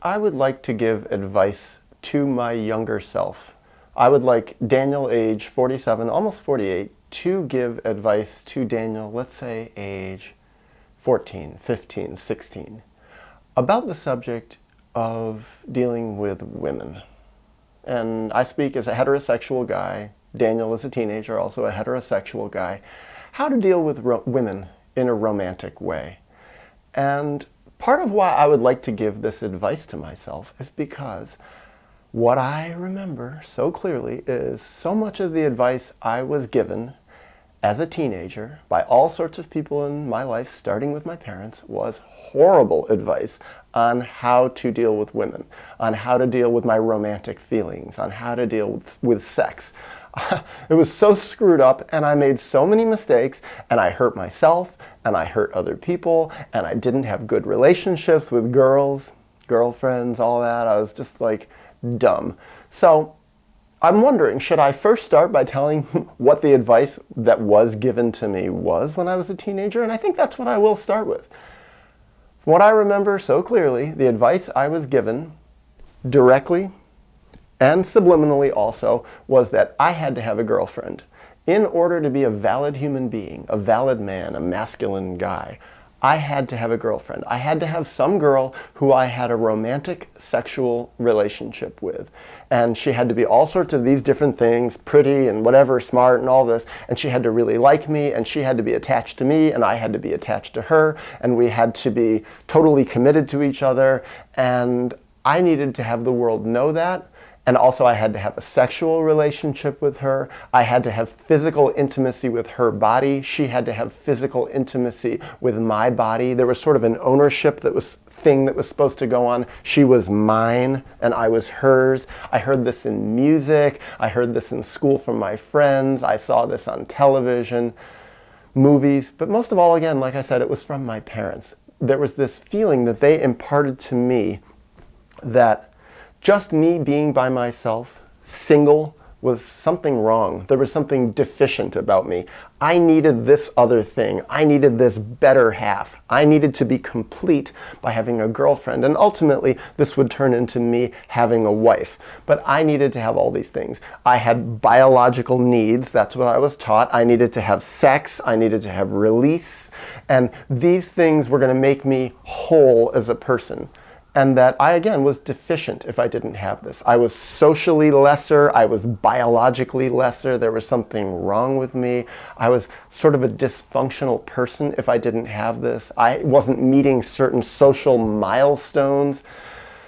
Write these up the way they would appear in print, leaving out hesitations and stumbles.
I would like to give advice to my younger self. I would like Daniel, age 47, almost 48, to give advice to Daniel, let's say age 14, 15, 16, about the subject of dealing with women. And I speak as a heterosexual guy. Daniel is a teenager, also a heterosexual guy. How to deal with women in a romantic way. And part of why I would like to give this advice to myself is because what I remember so clearly is so much of the advice I was given as a teenager by all sorts of people in my life, starting with my parents, was horrible advice on how to deal with women, on how to deal with my romantic feelings, on how to deal with sex. It was so screwed up, and I made so many mistakes, and I hurt myself, and I hurt other people, and I didn't have good relationships with girls, girlfriends, all that. I was just like dumb. So I'm wondering, should I first start by telling what the advice that was given to me was when I was a teenager? And I think that's what I will start with. From what I remember so clearly, the advice I was given directly and subliminally also was that I had to have a girlfriend. In order to be a valid human being, a valid man, a masculine guy, I had to have a girlfriend. I had to have some girl who I had a romantic sexual relationship with. And she had to be all sorts of these different things, pretty and whatever, smart and all this. And she had to really like me, and she had to be attached to me, and I had to be attached to her. And we had to be totally committed to each other. And I needed to have the world know that. And also I had to have a sexual relationship with her. I had to have physical intimacy with her body. She had to have physical intimacy with my body. There was sort of an ownership that was supposed to go on. She was mine and I was hers. I heard this in music. I heard this in school from my friends. I saw this on television, movies. But most of all, again, like I said, it was from my parents. There was this feeling that they imparted to me that just me being by myself, single, was something wrong. There was something deficient about me. I needed this other thing. I needed this better half. I needed to be complete by having a girlfriend. And ultimately, this would turn into me having a wife. But I needed to have all these things. I had biological needs. That's what I was taught. I needed to have sex. I needed to have release. And these things were going to make me whole as a person. And that I, again, was deficient if I didn't have this. I was socially lesser. I was biologically lesser. There was something wrong with me. I was sort of a dysfunctional person if I didn't have this. I wasn't meeting certain social milestones.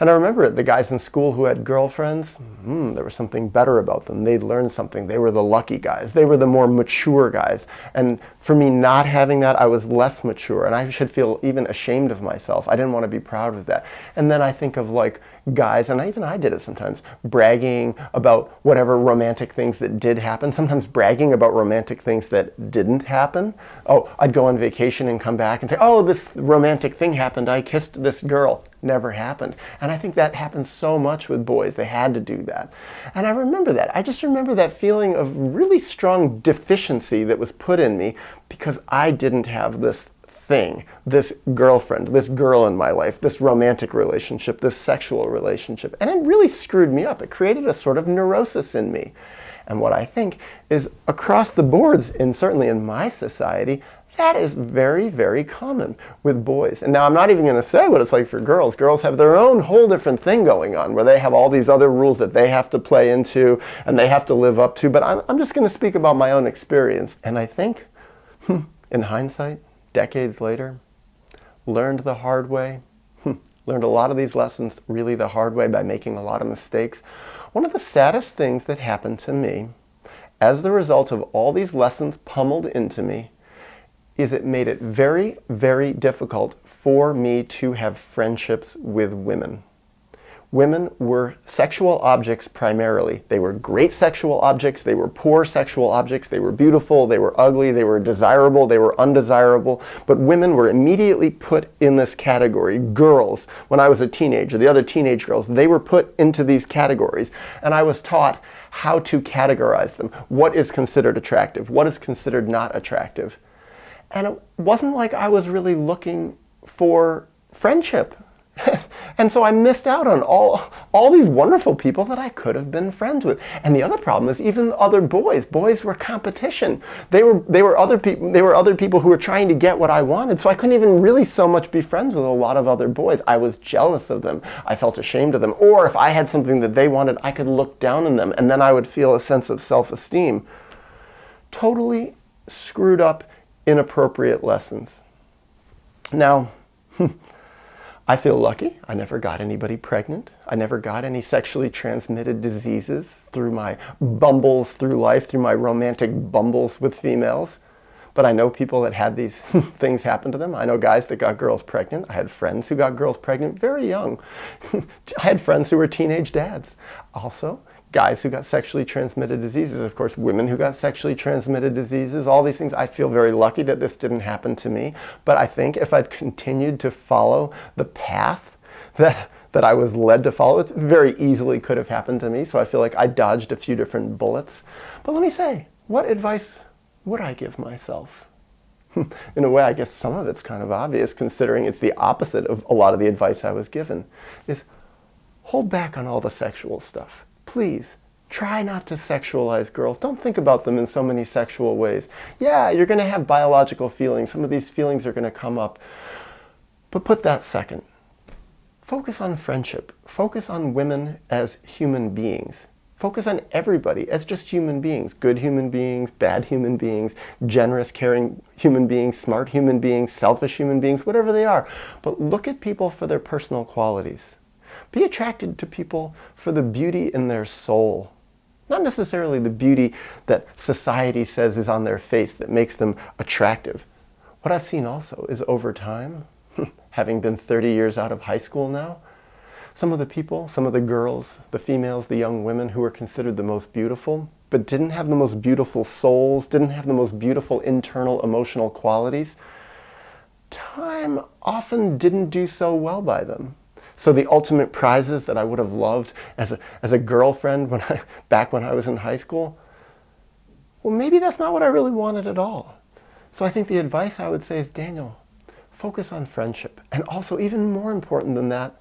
And I remember it, the guys in school who had girlfriends, there was something better about them. They'd learned something. They were the lucky guys. They were the more mature guys. And for me not having that, I was less mature. And I should feel even ashamed of myself. I didn't want to be proud of that. And then I think of like guys, and even I did it sometimes, bragging about whatever romantic things that did happen, sometimes bragging about romantic things that didn't happen. Oh, I'd go on vacation and come back and say, oh, this romantic thing happened. I kissed this girl. Never happened. And I think that happens so much with boys. They had to do that. And I remember that. I just remember that feeling of really strong deficiency that was put in me because I didn't have this thing, this girlfriend, this girl in my life, this romantic relationship, this sexual relationship. And it really screwed me up. It created a sort of neurosis in me. And what I think is across the boards, and certainly in my society, that is very, very common with boys. And now I'm not even going to say what it's like for girls. Girls have their own whole different thing going on where they have all these other rules that they have to play into and they have to live up to. But I'm just going to speak about my own experience. And I think, in hindsight, decades later, learned the hard way, learned a lot of these lessons really the hard way by making a lot of mistakes. One of the saddest things that happened to me as the result of all these lessons pummeled into me is it made it very, very difficult for me to have friendships with women. Women were sexual objects primarily. They were great sexual objects, they were poor sexual objects, they were beautiful, they were ugly, they were desirable, they were undesirable, but women were immediately put in this category. Girls, when I was a teenager, the other teenage girls, they were put into these categories, and I was taught how to categorize them. What is considered attractive? What is considered not attractive? And it wasn't like I was really looking for friendship. And so I missed out on all these wonderful people that I could have been friends with. And the other problem is even other boys were competition. They were other people who were trying to get what I wanted. So I couldn't even really so much be friends with a lot of other boys. I was jealous of them. I felt ashamed of them. Or if I had something that they wanted, I could look down on them, and then I would feel a sense of self-esteem. Totally screwed up, inappropriate lessons. Now, I feel lucky. I never got anybody pregnant. I never got any sexually transmitted diseases through my bumbles through life, through my romantic bumbles with females. But I know people that had these things happen to them. I know guys that got girls pregnant. I had friends who got girls pregnant very young. I had friends who were teenage dads. Also, guys who got sexually transmitted diseases. Of course, women who got sexually transmitted diseases. All these things. I feel very lucky that this didn't happen to me. But I think if I'd continued to follow the path that I was led to follow, it very easily could have happened to me. So I feel like I dodged a few different bullets. But let me say, what advice would I give myself? In a way, I guess some of it's kind of obvious, considering it's the opposite of a lot of the advice I was given, is hold back on all the sexual stuff. Please, try not to sexualize girls. Don't think about them in so many sexual ways. Yeah, you're going to have biological feelings. Some of these feelings are going to come up. But put that second. Focus on friendship. Focus on women as human beings. Focus on everybody as just human beings. Good human beings, bad human beings, generous, caring human beings, smart human beings, selfish human beings, whatever they are. But look at people for their personal qualities. Be attracted to people for the beauty in their soul. Not necessarily the beauty that society says is on their face that makes them attractive. What I've seen also is over time, having been 30 years out of high school now, some of the people, some of the girls, the females, the young women who were considered the most beautiful, but didn't have the most beautiful souls, didn't have the most beautiful internal emotional qualities, time often didn't do so well by them. So the ultimate prizes that I would have loved as a girlfriend back when I was in high school, well, maybe that's not what I really wanted at all. So I think the advice I would say is, Daniel, focus on friendship. And also, even more important than that,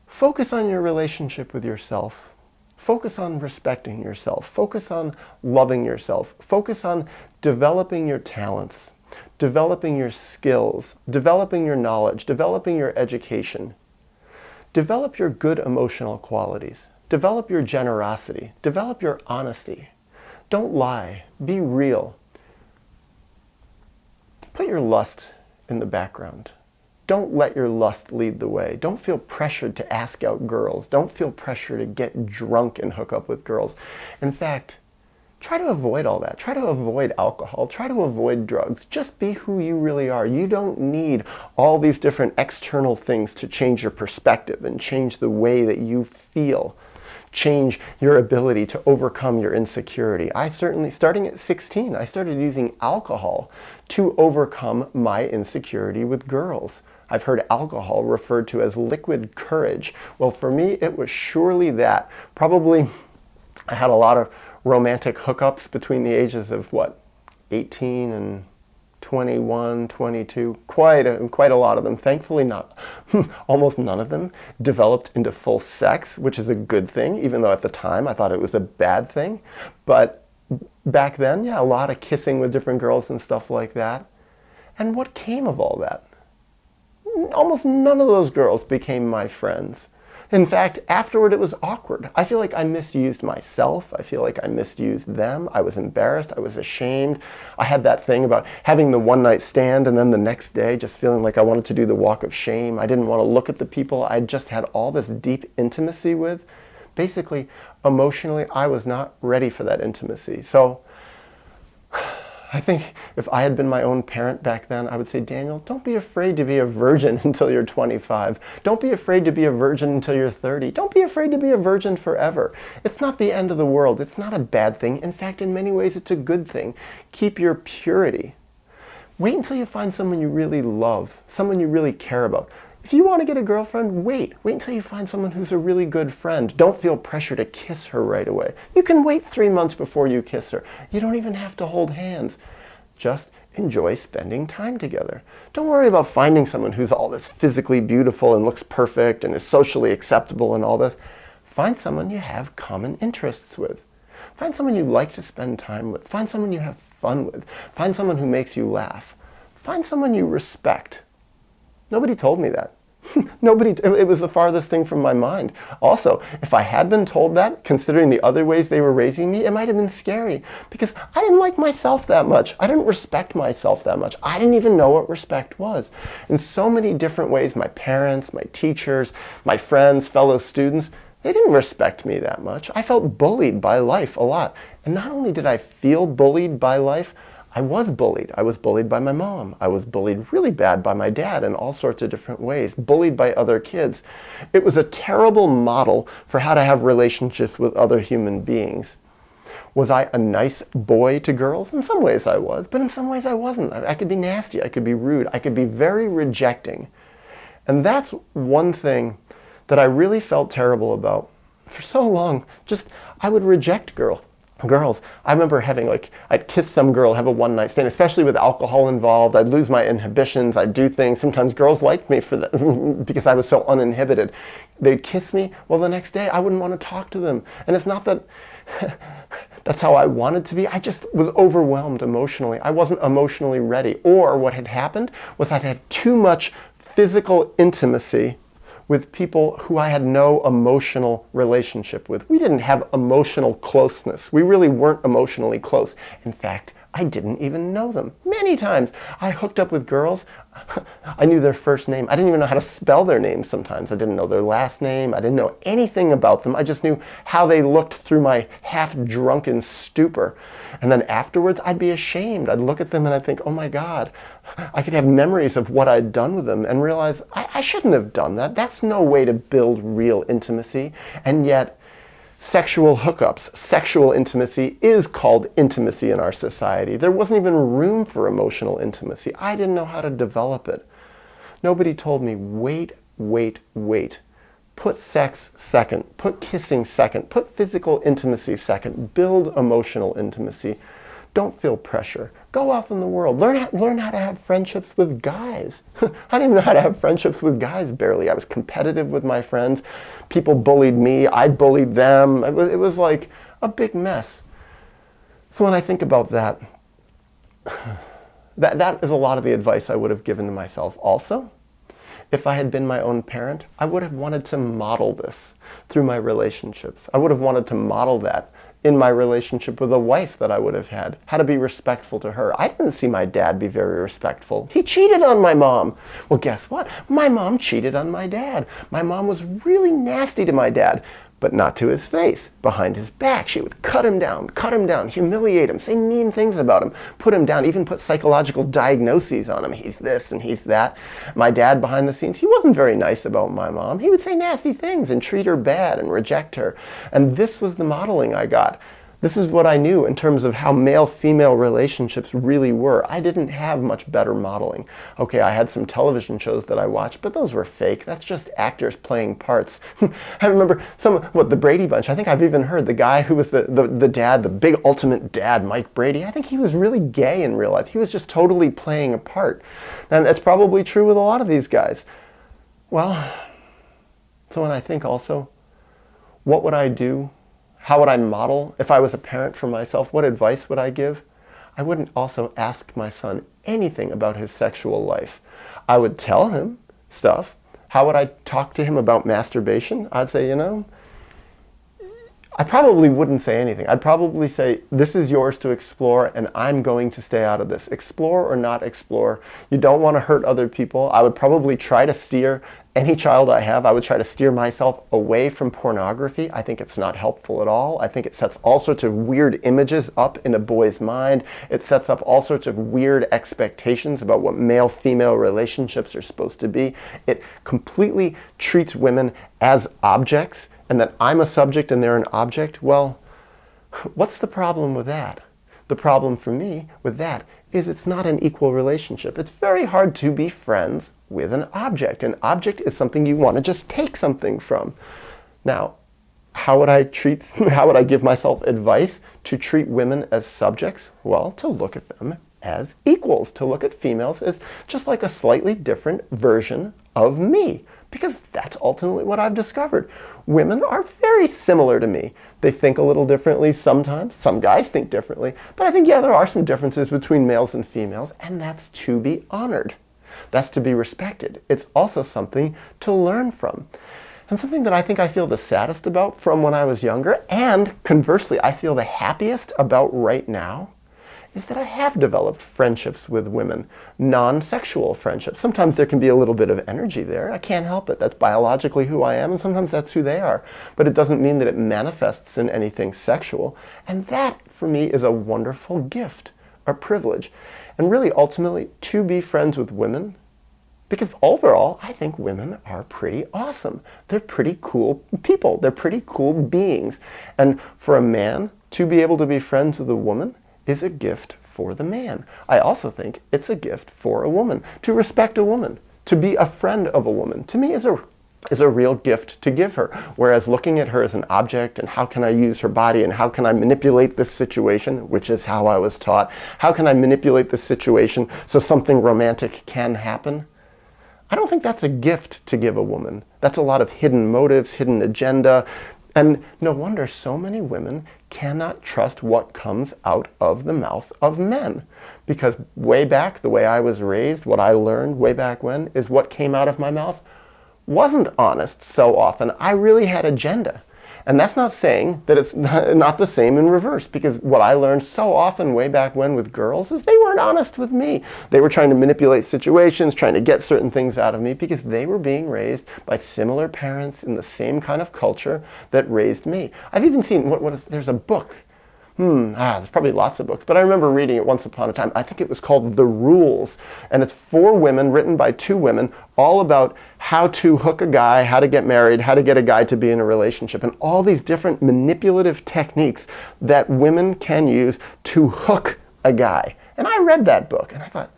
focus on your relationship with yourself. Focus on respecting yourself. Focus on loving yourself. Focus on developing your talents, developing your skills, developing your knowledge, developing your education. Develop your good emotional qualities. Develop your generosity. Develop your honesty. Don't lie. Be real. Put your lust in the background. Don't let your lust lead the way. Don't feel pressured to ask out girls. Don't feel pressure to get drunk and hook up with girls. In fact, try to avoid all that. Try to avoid alcohol. Try to avoid drugs. Just be who you really are. You don't need all these different external things to change your perspective and change the way that you feel. Change your ability to overcome your insecurity. I certainly, starting at 16, I started using alcohol to overcome my insecurity with girls. I've heard alcohol referred to as liquid courage. Well, for me, it was surely that. Probably, I had a lot of romantic hookups between the ages of, 18 and 21, 22, quite a lot of them. Thankfully not, almost none of them developed into full sex, which is a good thing, even though at the time I thought it was a bad thing. But back then, yeah, a lot of kissing with different girls and stuff like that. And what came of all that? Almost none of those girls became my friends. In fact, afterward it was awkward. I feel like I misused myself. I feel like I misused them. I was embarrassed. I was ashamed. I had that thing about having the one night stand and then the next day just feeling like I wanted to do the walk of shame. I didn't want to look at the people I just had all this deep intimacy with. Basically, emotionally, I was not ready for that intimacy. So I think if I had been my own parent back then, I would say, Daniel, don't be afraid to be a virgin until you're 25. Don't be afraid to be a virgin until you're 30. Don't be afraid to be a virgin forever. It's not the end of the world. It's not a bad thing. In fact, in many ways, it's a good thing. Keep your purity. Wait until you find someone you really love, someone you really care about. If you want to get a girlfriend, wait until you find someone who's a really good friend. Don't feel pressure to kiss her right away. You can wait 3 months before you kiss her. You don't even have to hold hands. Just enjoy spending time together. Don't worry about finding someone who's all this physically beautiful and looks perfect and is socially acceptable and all this. Find someone you have common interests with. Find someone you like to spend time with. Find someone you have fun with. Find someone who makes you laugh. Find someone you respect. Nobody told me that. It was the farthest thing from my mind. Also, if I had been told that, considering the other ways they were raising me, it might have been scary because I didn't like myself that much. I didn't respect myself that much. I didn't even know what respect was. In so many different ways, my parents, my teachers, my friends, fellow students, they didn't respect me that much. I felt bullied by life a lot. And not only did I feel bullied by life, I was bullied. I was bullied by my mom. I was bullied really bad by my dad in all sorts of different ways, bullied by other kids. It was a terrible model for how to have relationships with other human beings. Was I a nice boy to girls? In some ways I was, but in some ways I wasn't. I could be nasty. I could be rude. I could be very rejecting. And that's one thing that I really felt terrible about. For so long, I would reject girls. I remember I'd kiss some girl, have a one-night stand, especially with alcohol involved. I'd lose my inhibitions. I'd do things. Sometimes girls liked me for that because I was so uninhibited. They'd kiss me. Well, the next day I wouldn't want to talk to them. And it's not that that's how I wanted to be. I just was overwhelmed emotionally. I wasn't emotionally ready. Or what had happened was I'd had too much physical intimacy with people who I had no emotional relationship with. We didn't have emotional closeness. We really weren't emotionally close. In fact, I didn't even know them. Many times I hooked up with girls. I knew their first name. I didn't even know how to spell their name sometimes. I didn't know their last name. I didn't know anything about them. I just knew how they looked through my half-drunken stupor. And then afterwards, I'd be ashamed. I'd look at them and I'd think, oh my God, I could have memories of what I'd done with them and realize I shouldn't have done that. That's no way to build real intimacy. And yet, sexual hookups, sexual intimacy is called intimacy in our society. There wasn't even room for emotional intimacy. I didn't know how to develop it. Nobody told me, wait. Put sex second. Put kissing second. Put physical intimacy second. Build emotional intimacy. Don't feel pressure. Go off in the world. Learn how to have friendships with guys. I didn't even know how to have friendships with guys barely. I was competitive with my friends. People bullied me. I bullied them. It was like a big mess. So when I think about that, that is a lot of the advice I would have given to myself also. If I had been my own parent, I would have wanted to model this through my relationships. I would have wanted to model that in my relationship with a wife that I would have had, how to be respectful to her. I didn't see my dad be very respectful. He cheated on my mom. Well, guess what? My mom cheated on my dad. My mom was really nasty to my dad, but not to his face. Behind his back, she would cut him down, humiliate him, say mean things about him, put him down, even put psychological diagnoses on him. He's this and he's that. My dad, behind the scenes, he wasn't very nice about my mom. He would say nasty things and treat her bad and reject her. And this was the modeling I got. This is what I knew in terms of how male-female relationships really were. I didn't have much better modeling. Okay, I had some television shows that I watched, but those were fake. That's just actors playing parts. I remember the Brady Bunch. I think I've even heard the guy who was the dad, the big ultimate dad, Mike Brady. I think he was really gay in real life. He was just totally playing a part. And that's probably true with a lot of these guys. Well, so when I think also, what would I do? How would I model? If I was a parent for myself, what advice would I give? I wouldn't also ask my son anything about his sexual life. I would tell him stuff. How would I talk to him about masturbation? I'd say, I probably wouldn't say anything. I'd probably say, this is yours to explore and I'm going to stay out of this. Explore or not explore. You don't want to hurt other people. I would probably try to steer any child I have. I would try to steer myself away from pornography. I think it's not helpful at all. I think it sets all sorts of weird images up in a boy's mind. It sets up all sorts of weird expectations about what male-female relationships are supposed to be. It completely treats women as objects, and that I'm a subject and they're an object. Well, what's the problem with that? The problem for me with that is it's not an equal relationship. It's very hard to be friends with an object. An object is something you want to just take something from. Now, how would I give myself advice to treat women as subjects? Well, to look at them as equals, to look at females as just like a slightly different version of me. Because that's ultimately what I've discovered. Women are very similar to me. They think a little differently sometimes. Some guys think differently. But I think, yeah, there are some differences between males and females, and that's to be honored. That's to be respected. It's also something to learn from. And something that I think I feel the saddest about from when I was younger, and conversely, I feel the happiest about right now, is that I have developed friendships with women, non-sexual friendships. Sometimes there can be a little bit of energy there. I can't help it. That's biologically who I am, and sometimes that's who they are. But it doesn't mean that it manifests in anything sexual. And that, for me, is a wonderful gift, a privilege. And really, ultimately, to be friends with women, because overall, I think women are pretty awesome. They're pretty cool people. They're pretty cool beings. And for a man to be able to be friends with a woman is a gift for the man. I also think it's a gift for a woman. To respect a woman, to be a friend of a woman, to me is a real gift to give her. Whereas looking at her as an object and how can I use her body and how can I manipulate this situation, which is how I was taught, how can I manipulate this situation so something romantic can happen? I don't think that's a gift to give a woman. That's a lot of hidden motives, hidden agenda, and no wonder so many women cannot trust what comes out of the mouth of men. Because way back, the way I was raised, what I learned way back when, is what came out of my mouth wasn't honest so often. I really had agenda. And that's not saying that it's not the same in reverse, because what I learned so often way back when with girls is they weren't honest with me. They were trying to manipulate situations, trying to get certain things out of me because they were being raised by similar parents in the same kind of culture that raised me. I've even seen, there's a book. There's probably lots of books, but I remember reading it once upon a time. I think it was called The Rules, and it's 4 women, written by 2 women, all about how to hook a guy, how to get married, how to get a guy to be in a relationship, and all these different manipulative techniques that women can use to hook a guy. And I read that book, and I thought,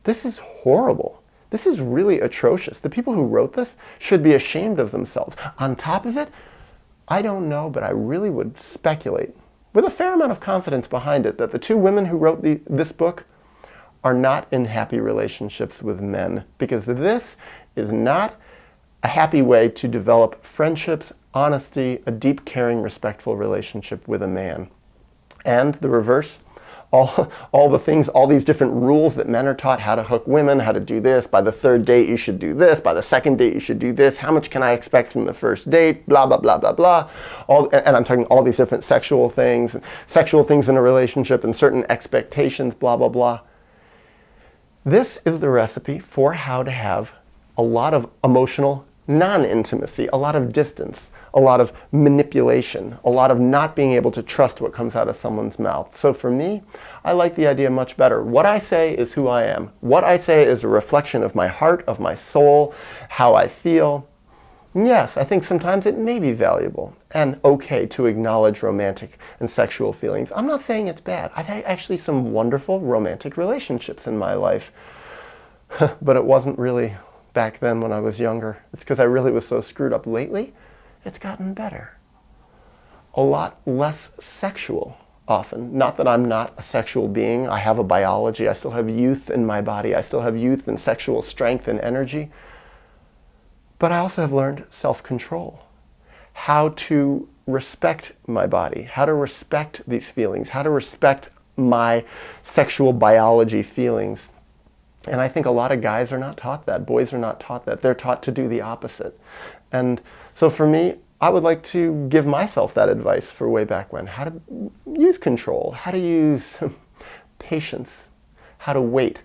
this is horrible. This is really atrocious. The people who wrote this should be ashamed of themselves. On top of it, I don't know, but I really would speculate with a fair amount of confidence behind it, that the 2 women who wrote this book are not in happy relationships with men, because this is not a happy way to develop friendships, honesty, a deep, caring, respectful relationship with a man. And the reverse, all the things, all these different rules that men are taught, how to hook women, how to do this, by the 3rd date you should do this, by the 2nd date you should do this, how much can I expect from the 1st date, blah, blah, blah, blah, blah. And I'm talking all these different sexual things in a relationship and certain expectations, blah, blah, blah. This is the recipe for how to have a lot of emotional non-intimacy, a lot of distance, a lot of manipulation, a lot of not being able to trust what comes out of someone's mouth. So for me, I like the idea much better. What I say is who I am. What I say is a reflection of my heart, of my soul, how I feel. Yes, I think sometimes it may be valuable and okay to acknowledge romantic and sexual feelings. I'm not saying it's bad. I've had actually some wonderful romantic relationships in my life, but it wasn't really back then when I was younger. It's because I really was so screwed up. Lately, it's gotten better. A lot less sexual, often. Not that I'm not a sexual being. I have a biology. I still have youth in my body. I still have youth and sexual strength and energy. But I also have learned self-control. How to respect my body. How to respect these feelings. How to respect my sexual biology feelings. And I think a lot of guys are not taught that. Boys are not taught that. They're taught to do the opposite. And so for me, I would like to give myself that advice for way back when. How to use control, how to use patience, how to wait,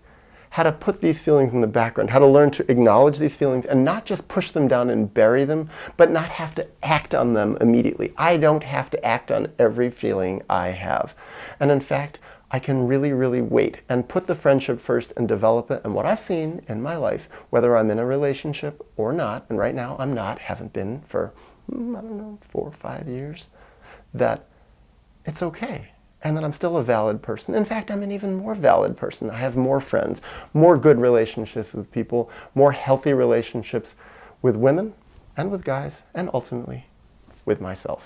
how to put these feelings in the background, how to learn to acknowledge these feelings and not just push them down and bury them, but not have to act on them immediately. I don't have to act on every feeling I have. And in fact, I can really, really wait and put the friendship first and develop it. And what I've seen in my life, whether I'm in a relationship or not, and right now I'm not, haven't been for, 4 or 5 years, that it's okay. And that I'm still a valid person. In fact, I'm an even more valid person. I have more friends, more good relationships with people, more healthy relationships with women and with guys, and ultimately with myself.